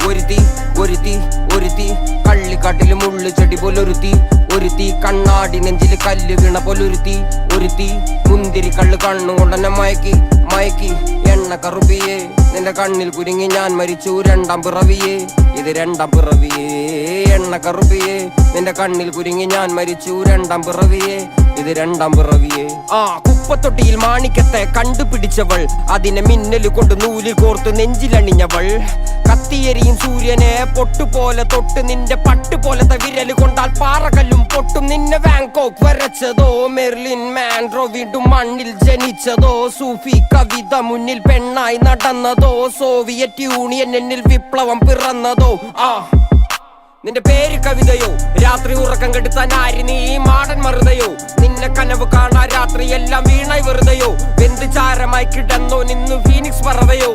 ഒരുത്തി ഒരുത്തി ഒരുത്തി ഒരുത്തി കള്ളിക്കാട്ടില് മുള്ളു ചെടി പോലൊരുത്തി ഒരുത്തി കണ്ണാടി നെഞ്ചില് കല്ല് വീണ പോലൊരുത്തി ഒരുത്തി മുന്തിരി കള്ള് കണ്ണുകൊണ്ടെന്നെ മയക്കി മയക്കി എണ്ണ കറുപ്പിയേ നിന്റെ കണ്ണിൽ കുരുങ്ങി ഞാൻ മരിച്ചു രണ്ടാം പിറവിയേ ഇത് രണ്ടാം പിറവിയേ എണ്ണ കറുപ്പിയേ നിന്റെ കണ്ണിൽ കുരുങ്ങി ഞാൻ മരിച്ചു രണ്ടാം പിറവിയേ ഇത് രണ്ടാം പിറവിയേ കുപ്പത്തൊട്ടിയിൽ മാണിക്കത്തെ കണ്ടുപിടിച്ചവൾ അതിനെ മിന്നല് കൊണ്ട് നൂലിൽ കോർത്ത് നെഞ്ചിലണിഞ്ഞവൾ കത്തിയെരിയും സൂര്യനെ പൊട്ടുപോലെ തൊട്ട് നിന്റെ പട്ടുപോലത്തെ വിരല് കൊണ്ടാൽ പാറകല്ലും പൊട്ടും നിന്നെ ബാങ്കോക്ക് വരച്ചതോ മെർലിൻ മാൻഡ്രോ വീണ്ടും മണ്ണിൽ ജനിച്ചതോ സൂഫി കവിത മുന്നിൽ പെണ്ണായി നടന്നതോ സോവിയറ്റ് യൂണിയൻ എന്നിൽ വിപ്ലവം പിറന്നതോ നിന്റെ പേര് കവിതയോ രാത്രി ഉറക്കം കെടുത്താൻ ആര് നീ മാടൻ മറുതയോ നിന്നെ കനവ് കാണാ രാത്രി എല്ലാം വീണായി വെറുതെയോ വെന്ത് ചാരമായി കിടന്നോ നിന്ന് ഫീനിക്സ് പറവയോ